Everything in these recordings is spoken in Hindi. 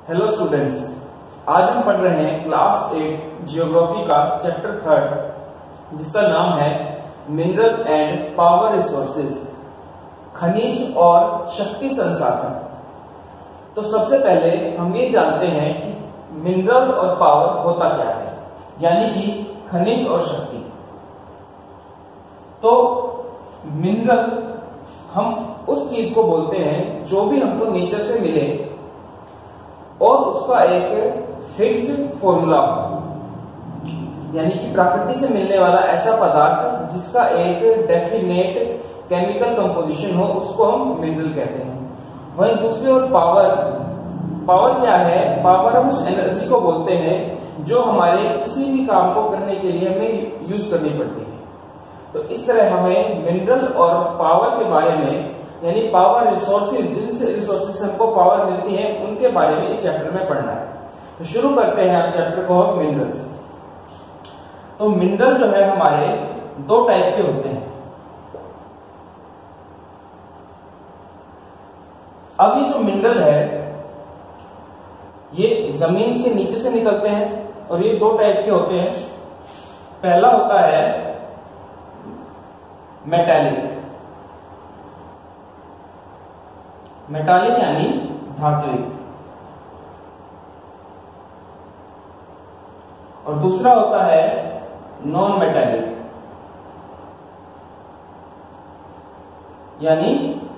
हेलो स्टूडेंट्स, आज हम पढ़ रहे हैं क्लास 8 जियोग्राफी का चैप्टर 3 जिसका नाम है मिनरल एंड पावर रिसोर्सेज, खनिज और शक्ति संसाधन। तो सबसे पहले हम ये जानते हैं कि मिनरल और पावर होता क्या है, यानी कि खनिज और शक्ति। तो मिनरल हम उस चीज को बोलते हैं जो भी हमको नेचर से मिले और उसका एक फिक्स्ड फॉर्मूला हो, यानी कि प्रकृति से मिलने वाला ऐसा पदार्थ जिसका एक डेफिनेट केमिकल कंपोजिशन हो, उसको हम मिनरल कहते हैं। वहीं दूसरी ओर पावर क्या है? पावर हम उस एनर्जी को बोलते हैं जो हमारे किसी भी काम को करने के लिए हमें यूज करनी पड़ती है। तो इस तरह हमें मिनरल और पावर के बारे में, यानी पावर रिसोर्सेज, जिनसे रिसोर्सेज हमको पावर मिलती है, उनके बारे में इस चैप्टर में पढ़ना है। तो शुरू करते हैं आप चैप्टर को मिनरल्स। तो मिनरल जो है हमारे दो टाइप के होते हैं। अब ये जो मिनरल है ये जमीन से नीचे से निकलते हैं और ये दो टाइप के होते हैं। पहला होता है मेटालिक यानी धात्विक, और दूसरा होता है नॉन मेटालिक यानी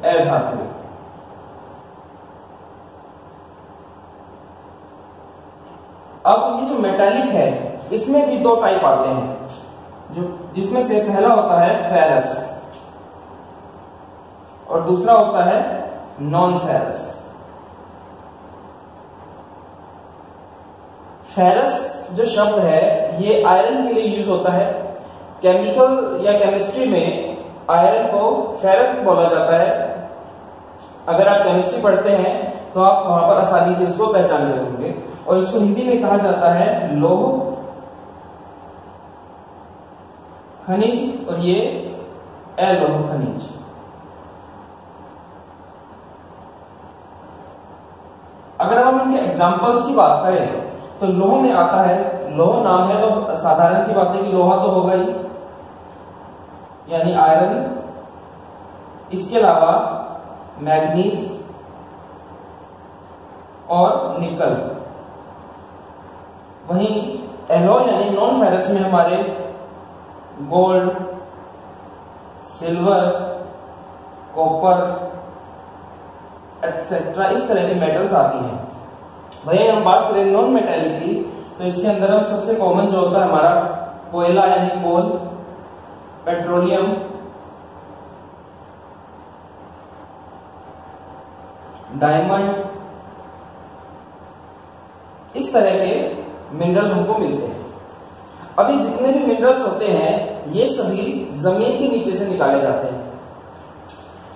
अधात्विक। अब ये जो मेटालिक है इसमें भी दो टाइप आते हैं, जिसमें से पहला होता है फेरस और दूसरा होता है नॉन फेरस। फेरस जो शब्द है ये आयरन के लिए यूज होता है। केमिकल या केमिस्ट्री में आयरन को फेरस बोला जाता है। अगर आप केमिस्ट्री पढ़ते हैं तो आप वहां पर आसानी से इसको पहचान ले होंगे। और इसको हिंदी में कहा जाता है लौह खनिज, और ये अलोह खनिज। अगर हम इनके एग्जांपल्स की बात करें तो लोह में आता है, लोह नाम है तो साधारण सी बात है कि लोहा तो होगा ही, यानी आयरन। इसके अलावा मैग्नीज और निकल। वहीं एलोय यानी नॉन फेरस में हमारे गोल्ड, सिल्वर, कॉपर एक्सेट्रा इस तरह के मेटल्स आती हैं। वहीं हम बात करें नॉन मेटालिक की, तो इसके अंदर हम सबसे कॉमन जो होता है हमारा कोयला यानी कोल, पेट्रोलियम, डायमंड, इस तरह के मिनरल हमको मिलते हैं। अभी जितने भी मिनरल्स होते हैं ये सभी जमीन के नीचे से निकाले जाते हैं।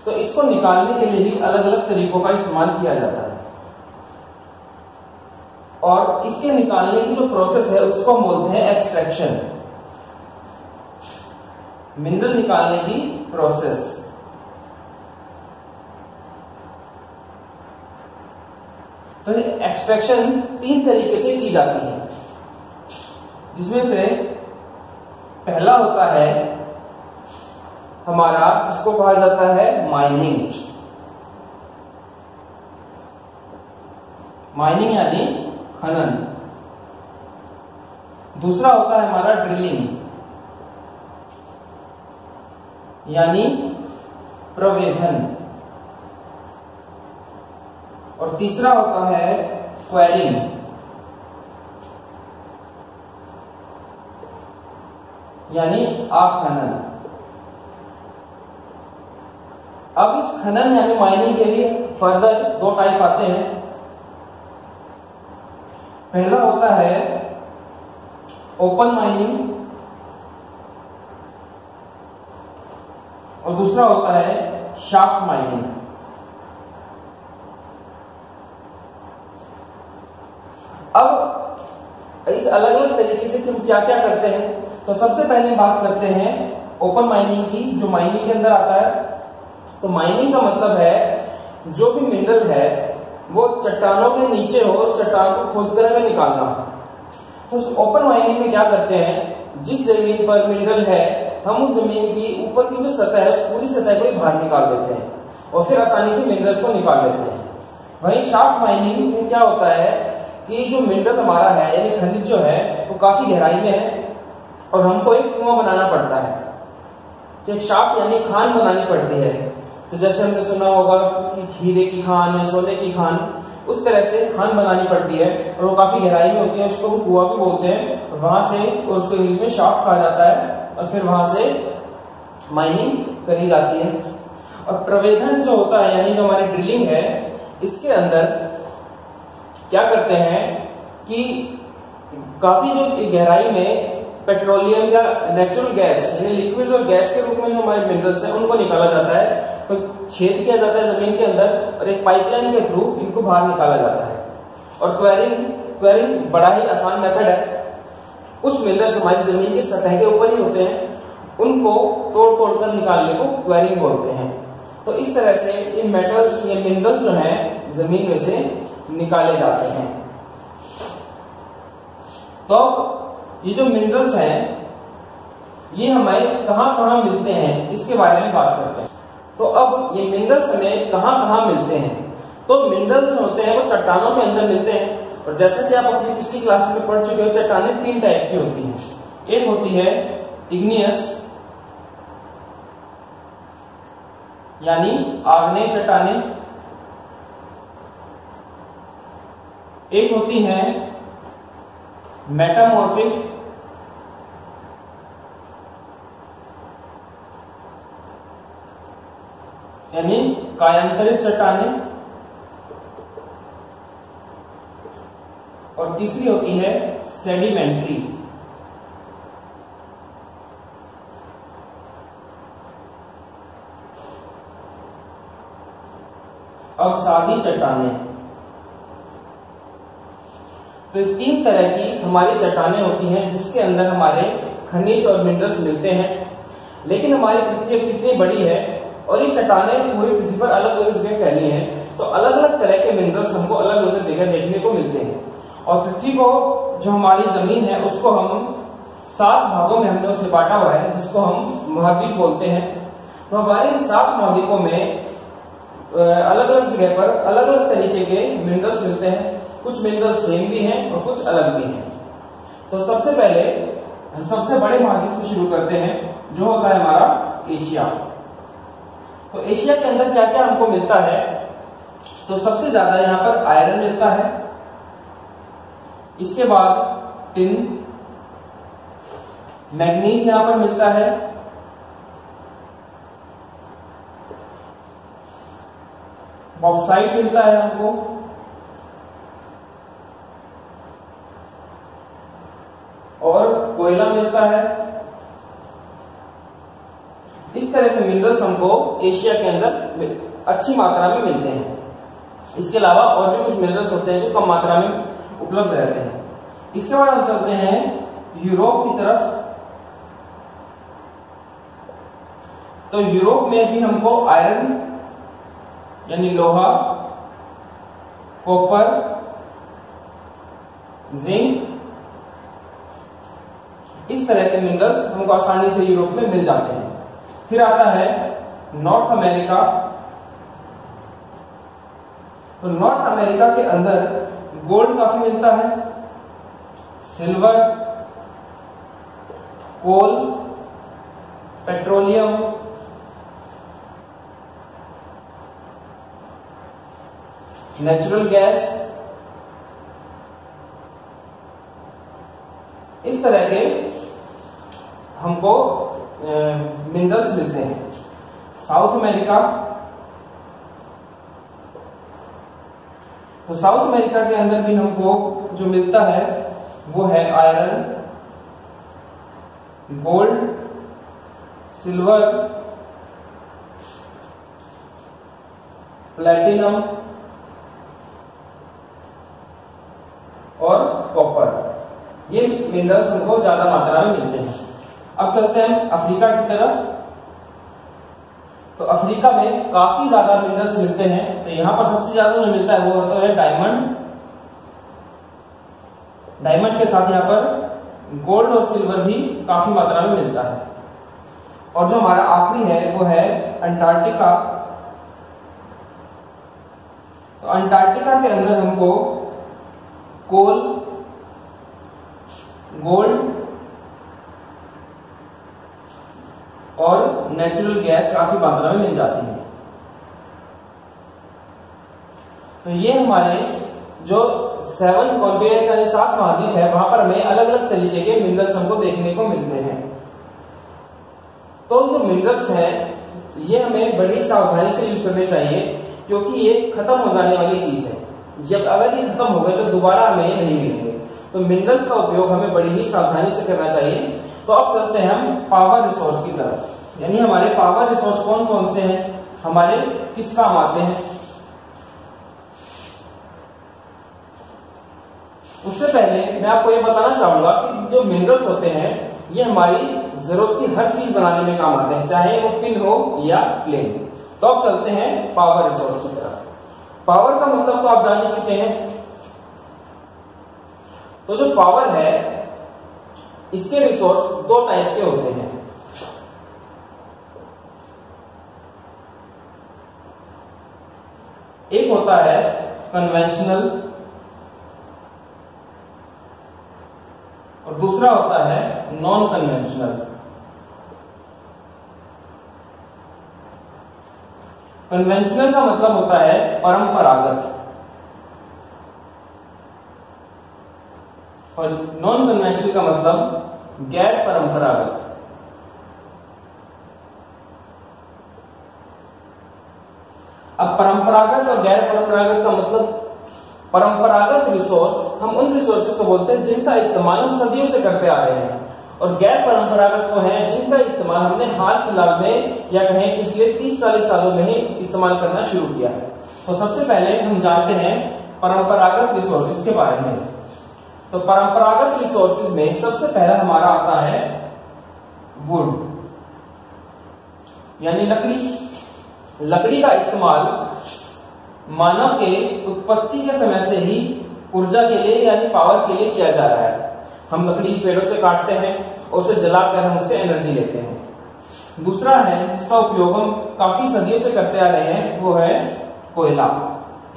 तो इसको निकालने के लिए भी अलग अलग तरीकों का इस्तेमाल किया जाता है, और इसके निकालने की जो प्रोसेस है उसको हम बोलते हैं एक्सट्रैक्शन। मिनरल निकालने की प्रोसेस। तो एक्सट्रैक्शन तीन तरीके से की जाती है, जिसमें से पहला होता है हमारा, इसको कहा जाता है माइनिंग। माइनिंग यानी खनन। दूसरा होता है हमारा ड्रिलिंग यानी प्रवेधन, और तीसरा होता है क्वेरिंग यानी आखनन। अब इस खनन यानी माइनिंग के लिए फर्दर दो टाइप आते हैं। पहला होता है ओपन माइनिंग और दूसरा होता है शाफ्ट माइनिंग। अब इस अलग अलग तरीके से तुम क्या क्या करते हैं, तो सबसे पहले बात करते हैं ओपन माइनिंग की, जो माइनिंग के अंदर आता है। तो माइनिंग का मतलब है जो भी मिनरल है वो चट्टानों के नीचे हो और चट्टान को खोदकर हमें निकालना हो। तो उस ओपन माइनिंग में क्या करते हैं, जिस जमीन पर मिनरल है हम उस जमीन की ऊपर की जो सतह है उस पूरी सतह को ही बाहर निकाल देते हैं और फिर आसानी से मिनरल्स को निकाल लेते हैं। वहीं शाफ्ट माइनिंग में क्या होता है कि जो मिनरल हमारा है यानी खनिज जो है वो काफी गहराई में है और हमको एक कुआं बनाना पड़ता है, तो एक शाफ्ट यानी खान बनानी पड़ती है। तो जैसे हमने सुना होगा कि हीरे की खान या सोने की खान, उस तरह से खान बनानी पड़ती है और वो काफी गहराई में होती है, उसको वो कुआं भी बोलते हैं। और वहां से उसको इंग्लिश में शाफ्ट कहा जाता है और फिर वहां से माइनिंग करी जाती है। और प्रवेधन जो होता है यानी जो हमारी ड्रिलिंग है, इसके अंदर क्या करते हैं कि काफी जो गहराई में पेट्रोलियम या नेचुरल गैस यानी लिक्विड और गैस के रूप में जो हमारे मिनरल्स हैं उनको निकाला जाता है। तो छेद किया जाता है जमीन के अंदर और एक पाइपलाइन के थ्रू इनको बाहर निकाला जाता है। और क्वेरिंग बड़ा ही आसान मेथड है। कुछ मिनरल्स हमारी जमीन की सतह के ऊपर ही होते हैं, उनको तोड़ कर निकालने को क्वेरिंग बोलते हैं। तो इस तरह से ये मेटल्स ये मिनरल्स जो हैं जमीन में से निकाले जाते हैं। तो ये जो मिनरल्स हैं ये हमें कहां मिलते हैं इसके बारे में बात करते हैं। तो अब ये मिनरल्स हमें कहां मिलते हैं, तो मिनरल्स जो होते हैं वो चट्टानों के अंदर मिलते हैं। और जैसा कि आप अपनी पिछली क्लास में पढ़ चुके हो, चट्टानें 3 टाइप की होती हैं। एक होती है इग्नियस यानी आग्नेय चट्टानें, एक होती है मेटामॉर्फिक यानी कायांतरित चट्टानें, और तीसरी होती है सेडिमेंट्री। और सादी चट्टानें। तो 3 तरह की हमारी चट्टानें होती हैं जिसके अंदर हमारे खनिज और मिनरल्स मिलते हैं। लेकिन हमारी पृथ्वी कितनी बड़ी है और ये चट्टानें पूरी पृथ्वी पर अलग अलग जगह फैली हैं, तो अलग अलग तरह के मिनरल्स हमको अलग अलग जगह देखने को मिलते हैं। और पृथ्वी को जो हमारी जमीन है उसको हम 7 भागों में हमने उसे बांटा हुआ है, जिसको हम महाद्वीप बोलते हैं। तो हमारे इन 7 महाद्वीपों में अलग अलग जगह पर अलग अलग तरीके के मिनरल्स मिलते हैं। कुछ मिनरल्स सेम भी हैं और कुछ अलग भी हैं। तो सबसे पहले सबसे बड़े महाद्वीप से शुरू करते हैं जो होता है हमारा एशिया। तो एशिया के अंदर क्या क्या हमको मिलता है, तो सबसे ज्यादा यहाँ पर आयरन मिलता है, इसके बाद टिन, मैग्नीज यहाँ पर मिलता है, बॉक्साइट मिलता है हमको, और कोयला मिलता है। इस तरह के मिनरल्स हमको एशिया के अंदर अच्छी मात्रा में मिलते हैं। इसके अलावा और भी कुछ मिनरल्स होते हैं जो कम मात्रा में उपलब्ध रहते हैं। इसके बाद हम चलते हैं यूरोप की तरफ। तो यूरोप में भी हमको आयरन यानी लोहा, कॉपर, जिंक, इस तरह के मिनरल्स हमको आसानी से यूरोप में मिल जाते हैं। फिर आता है नॉर्थ अमेरिका। तो नॉर्थ अमेरिका के अंदर गोल्ड काफी मिलता है, सिल्वर, कोल, पेट्रोलियम, नेचुरल गैस, इस तरह के हमको मिनरल्स मिलते हैं। South America. तो साउथ अमेरिका के अंदर भी हमको जो मिलता है वो है आयरन, गोल्ड, सिल्वर, प्लैटिनम और कॉपर। ये मिनरल्स हमको ज्यादा मात्रा में मिलते हैं। अब चलते हैं अफ्रीका की तरफ। तो अफ्रीका में काफी ज्यादा मिनरल्स मिलते हैं। तो यहाँ पर सबसे ज्यादा जो मिलता है वो होता है डायमंड। डायमंड के साथ यहाँ पर गोल्ड और सिल्वर भी काफी मात्रा में मिलता है। और जो हमारा आखिरी है वो है अंटार्कटिका। तो अंटार्कटिका के अंदर हमको कोल, गोल्ड और नेचुरल गैस काफी मात्रा में मिल जाती है। तो ये हमारे जो 7 कॉन्टिनेंट्स यानी 7 महाद्वीप है, वहां पर हमें अलग अलग तरीके के मिनरल्स हमको देखने को मिलते हैं। तो जो मिनरल्स हैं ये हमें बड़ी सावधानी से यूज करने चाहिए, क्योंकि ये खत्म हो जाने वाली चीज है। जब अगर ये खत्म हो गए तो दोबारा हमें ये नहीं मिलेंगे। तो मिनरल्स का उपयोग हमें बड़ी ही सावधानी से करना चाहिए। तो अब चलते हैं हम पावर रिसोर्स की तरफ, यानी हमारे पावर रिसोर्स कौन कौन से हैं, हमारे किस काम आते हैं। उससे पहले मैं आपको ये बताना चाहूंगा कि जो मिनरल्स होते हैं ये हमारी जरूरत की हर चीज बनाने में काम आते हैं, चाहे वो पिन हो या प्लेन। तो अब चलते हैं पावर रिसोर्स की तरफ। पावर का मतलब तो आप जान ही चुके हैं। तो जो पावर है इसके रिसोर्स 2 टाइप के होते हैं। एक होता है कन्वेंशनल और दूसरा होता है नॉन कन्वेंशनल। कन्वेंशनल का मतलब होता है परंपरागत और नॉन कन्वेंशनल का मतलब गैर परंपरागत। अब परंपरागत और गैर परंपरागत का मतलब, परंपरागत रिसोर्स हम उन रिसोर्सेज को बोलते हैं जिनका इस्तेमाल हम सदियों से करते आ रहे हैं, और गैर परंपरागत वो हैं जिनका इस्तेमाल हमने हाल फिलहाल में या कहें पिछले 30-40 सालों में ही इस्तेमाल करना शुरू किया है। तो सबसे पहले हम जानते हैं परंपरागत रिसोर्सेज के बारे में। तो परंपरागत रिसोर्सेज में सबसे पहला हमारा आता है वुड, यानी लकड़ी। लकड़ी का इस्तेमाल मानव के उत्पत्ति के समय से ही ऊर्जा के लिए यानी पावर के लिए किया जा रहा है। हम लकड़ी पेड़ों से काटते हैं और उसे जलाकर हम उससे एनर्जी लेते हैं। दूसरा है जिसका उपयोग हम काफी सदियों से करते आ रहे हैं, वो है कोयला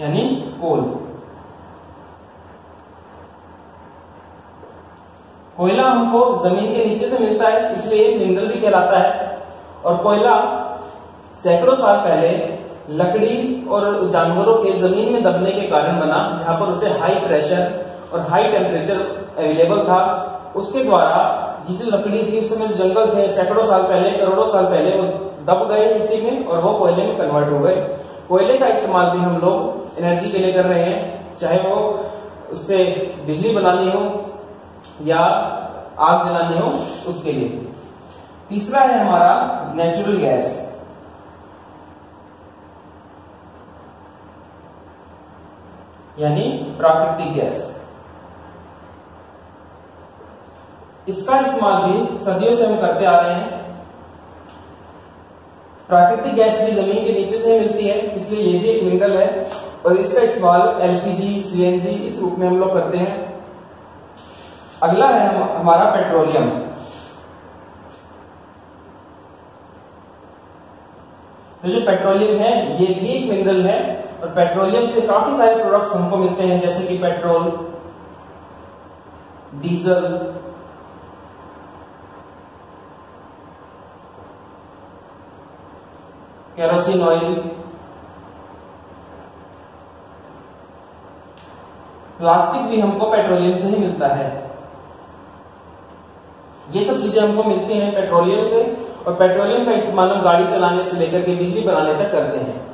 यानी कोल। कोयला हमको जमीन के नीचे से मिलता है, इसलिए मिनरल भी कहलाता है। और कोयला सैकड़ों साल पहले लकड़ी और जानवरों के जमीन में दबने के कारण बना, जहां पर उसे हाई प्रेशर और हाई टेम्परेचर अवेलेबल था। उसके द्वारा ये जो लकड़ी थी उस समय जंगल थे, सैकड़ों साल पहले, करोड़ों साल पहले वो दब गए मिट्टी में और वो कोयले में कन्वर्ट हो गए। कोयले का इस्तेमाल भी हम लोग एनर्जी के लिए कर रहे हैं, चाहे वो उससे बिजली बनानी हो या आग जलानी हो, उसके लिए। तीसरा है हमारा नेचुरल गैस, यानी प्राकृतिक गैस। इसका इस्तेमाल भी सदियों से हम करते आ रहे हैं। प्राकृतिक गैस भी जमीन के नीचे से मिलती है, इसलिए ये भी एक मिनरल है और इसका इस्तेमाल एलपीजी, सीएनजी इस रूप में हम लोग करते हैं। अगला है हमारा पेट्रोलियम। तो जो पेट्रोलियम है ये भी एक मिनरल है और पेट्रोलियम से काफी सारे प्रोडक्ट्स हमको मिलते हैं, जैसे कि petrol, diesel, kerosene oil, plastic भी हमको पेट्रोलियम से ही मिलता है। ये सब चीजें हमको मिलती हैं पेट्रोलियम से, और पेट्रोलियम का इस्तेमाल हम गाड़ी चलाने से लेकर के बिजली बनाने तक करते हैं।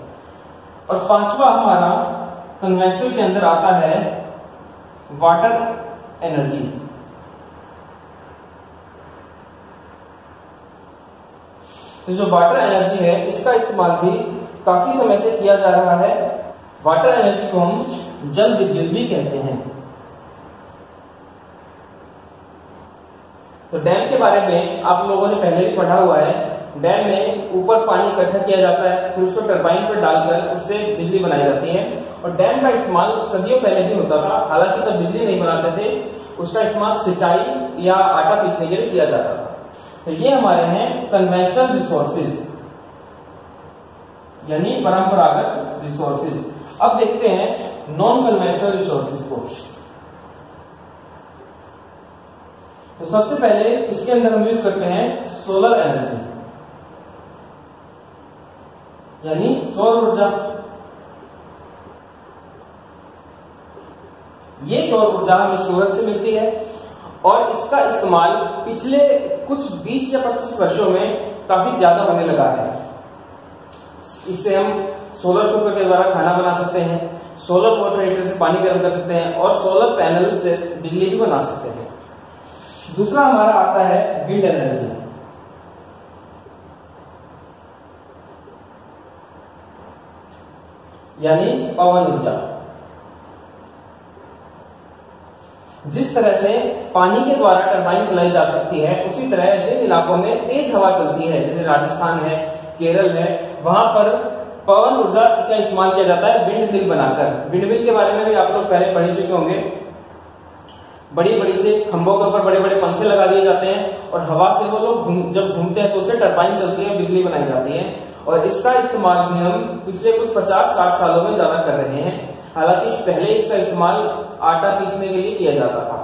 और पांचवा हमारा कन्वेंशनल के अंदर आता है वाटर एनर्जी। तो जो वाटर एनर्जी है इसका इस्तेमाल भी काफी समय से किया जा रहा है। वाटर एनर्जी को हम जल विद्युत भी कहते हैं। तो डैम के बारे में आप लोगों ने पहले भी पढ़ा हुआ है डैम में ऊपर पानी इकट्ठा किया जाता है, फिर उसको टरबाइन पर डालकर उससे बिजली बनाई जाती है। और डैम का इस्तेमाल सदियों पहले भी होता था, हालांकि तब बिजली नहीं बनाते थे, उसका इस्तेमाल सिंचाई या आटा पीसने के लिए किया जाता था। तो ये हमारे हैं कन्वेंशनल रिसोर्सेज, यानी परंपरागत रिसोर्सेज। अब देखते हैं नॉन कन्वेंशनल रिसोर्सेज को। तो सबसे पहले इसके अंदर हम यूज करते हैं सोलर एनर्जी, यानी सौर ऊर्जा। ये सौर ऊर्जा हमें सूरज से मिलती है और इसका इस्तेमाल पिछले कुछ 20 या 25 वर्षों में काफी ज्यादा होने लगा है। इससे हम सोलर कुकर के द्वारा खाना बना सकते हैं, सोलर वाटर हीटर से पानी गर्म कर सकते हैं और सोलर पैनल से बिजली भी बना सकते हैं। दूसरा हमारा आता है विंड एनर्जी, यानी पवन ऊर्जा। जिस तरह से पानी के द्वारा टरबाइन चलाई जा सकती है, उसी तरह जिन इलाकों में तेज हवा चलती है, जैसे राजस्थान है, केरल है, वहां पर पवन ऊर्जा का इस्तेमाल किया जाता है विंड मिल बनाकर। विंड मिल के बारे में भी आप लोग पहले पढ़ चुके होंगे। बड़ी बड़ी से खंभों के ऊपर बड़े बड़े पंखे लगा दिए जाते हैं और हवा से वो लोग जब घूमते हैं तो उससे टरबाइन चलती है, बिजली बनाई जाती है। और इसका इस्तेमाल भी हम पिछले कुछ 50-60 सालों में ज्यादा कर रहे हैं, हालांकि पहले इसका इस्तेमाल आटा पीसने के लिए किया जाता था।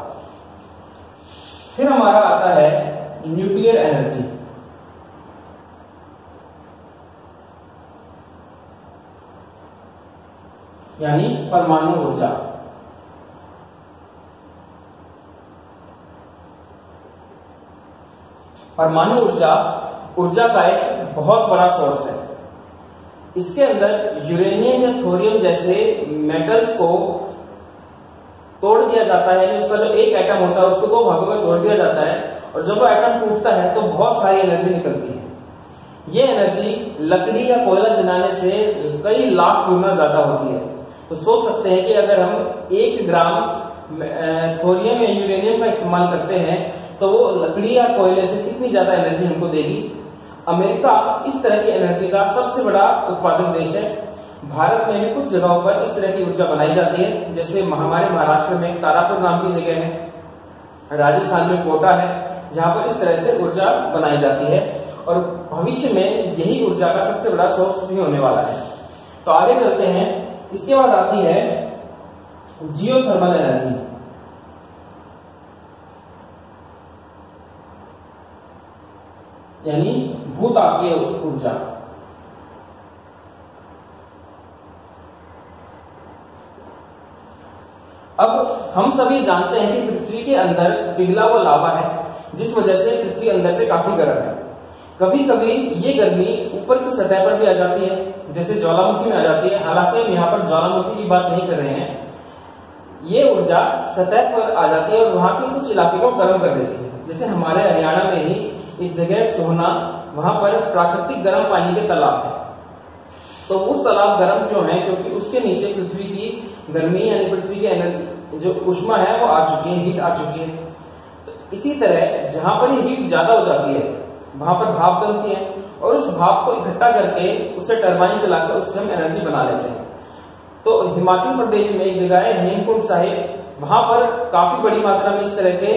फिर हमारा आता है न्यूक्लियर एनर्जी, यानी परमाणु ऊर्जा। परमाणु ऊर्जा का एक बहुत बड़ा सोर्स है। इसके अंदर यूरेनियम या थोरियम जैसे मेटल्स को तोड़ दिया जाता है, यानी उसका जो एक एटम होता है उसको 2 भागों में तोड़ दिया जाता है और जब वो एटम टूटता है तो बहुत सारी एनर्जी निकलती है। ये एनर्जी लकड़ी या कोयला जलाने से कई लाख गुना ज्यादा होती है। तो सोच सकते हैं कि अगर हम 1 ग्राम थोरियम या यूरेनियम का इस्तेमाल करते हैं तो वो लकड़ी या कोयले से कितनी ज्यादा एनर्जी हमको देगी। अमेरिका इस तरह की एनर्जी का सबसे बड़ा उत्पादक देश है। भारत में भी कुछ जगहों पर इस तरह की ऊर्जा बनाई जाती है, जैसे हमारे महाराष्ट्र में तारापुर नाम की जगह है, राजस्थान में कोटा है, जहां पर इस तरह से ऊर्जा बनाई जाती है और भविष्य में यही ऊर्जा का सबसे बड़ा सोर्स भी होने वाला है। तो आगे चलते हैं। इसके बाद आती है जियोथर्मल एनर्जी, यानी भूतापीय ऊर्जा। अब हम सभी जानते हैं कि पृथ्वी के अंदर पिघला हुआ लावा है, जिस वजह से पृथ्वी अंदर से काफी गर्म है। कभी कभी ये गर्मी ऊपर की सतह पर भी आ जाती है, जैसे ज्वालामुखी में आ जाती है। हालांकि हम यहाँ पर ज्वालामुखी की बात नहीं कर रहे हैं। ये ऊर्जा सतह पर आ जाती है और वहां के कुछ इलाके को गर्म कर देती है। जैसे हमारे हरियाणा में ही एक जगह सोहना, वहां पर प्राकृतिक गर्म पानी के तालाब है। तो उस तालाब गर्म क्यों है? क्योंकि उसके नीचे पृथ्वी की गर्मी यानी पृथ्वी की जो उष्मा है वो आ चुकी है, हीट आ चुकी है। तो इसी तरह जहां पर ये हीट ज्यादा हो जाती है वहां पर भाप बनती है और उस भाप को इकट्ठा करके उससे टरबाइन चलाकर उससे हम एनर्जी बना लेते हैं। तो हिमाचल प्रदेश में एक जगह है हेमकुंड साहिब, वहां पर काफी बड़ी मात्रा में इस तरह के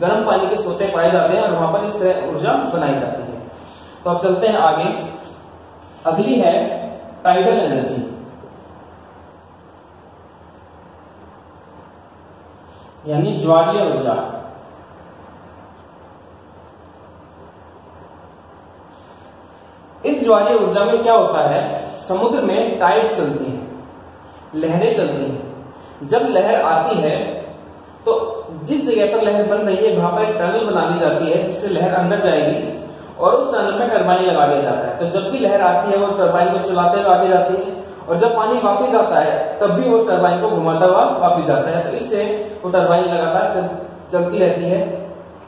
गर्म पानी के सोते पाए जाते हैं और वहां पर इस तरह ऊर्जा बनाई जाती है। तो अब चलते हैं आगे। अगली है टाइडल एनर्जी, यानी ज्वारीय ऊर्जा। इस ज्वारीय ऊर्जा में क्या होता है? समुद्र में टाइड्स चलती हैं, लहरें चलती हैं। जब लहर आती है तो जिस जगह पर लहर बन रही है वहां पर एक टनल बना दी जाती है, जिससे लहर अंदर जाएगी और उस टनल में टरबाइन लगा दिया जाता है। तो जब भी लहर आती है वो टरबाइन को चलाते हुए आगे जाती है और जब पानी वापस आता है तब भी वो टरबाइन को घुमाता हुआ वापस जाता है। तो इससे वो टरबाइन लगातार चलती रहती है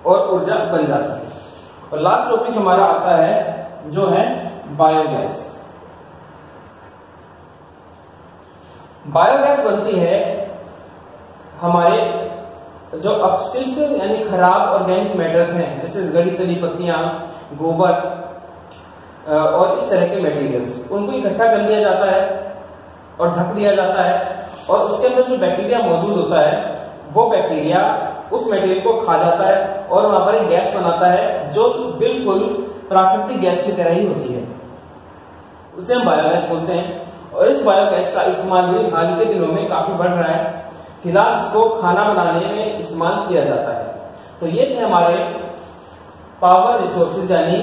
और ऊर्जा बन जाती है। और लास्ट टॉपिक हमारा आता है जो है बायोगैस। बायोगैस बनती है हमारे जो अपशिष्ट यानी खराब ऑर्गेनिक मैटर्स हैं, जैसे गली सड़ी पत्तियां, गोबर, और इस तरह के मटेरियल्स, उनको इकट्ठा कर लिया जाता है और ढक दिया जाता है, और उसके अंदर जो बैक्टीरिया मौजूद होता है वो बैक्टीरिया उस मटेरियल को खा जाता है और वहां पर एक गैस बनाता है जो बिल्कुल प्राकृतिक गैस की तरह ही होती है, उसे हम बायोगैस बोलते हैं। और इस बायोगैस का इस्तेमाल भी हाल के दिनों में काफी बढ़ रहा है। फिलहाल इसको खाना बनाने में इस्तेमाल किया जाता है। तो ये थे हमारे पावर रिसोर्सेज यानी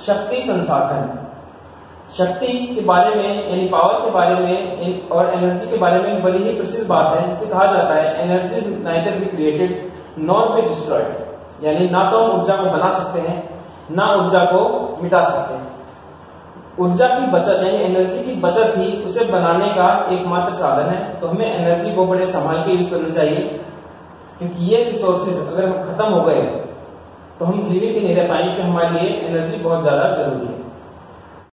शक्ति संसाधन। शक्ति के बारे में यानी पावर के बारे में और एनर्जी के बारे में बड़ी ही प्रसिद्ध बात है, जिसे कहा जाता है energy is neither be created nor be destroyed, यानी ना तो हम ऊर्जा को बना सकते हैं ना ऊर्जा को मिटा सकते हैं। ऊर्जा की बचत यानी एनर्जी की बचत ही उसे बनाने का एकमात्र साधन है। तो हमें एनर्जी को बड़े संभाल के यूज करना चाहिए, क्योंकि ये रिसोर्सेज अगर खत्म हो गए तो हम जीवित ही नहीं रह पाएंगे, कि हमारे लिए एनर्जी बहुत ज्यादा जरूरी है।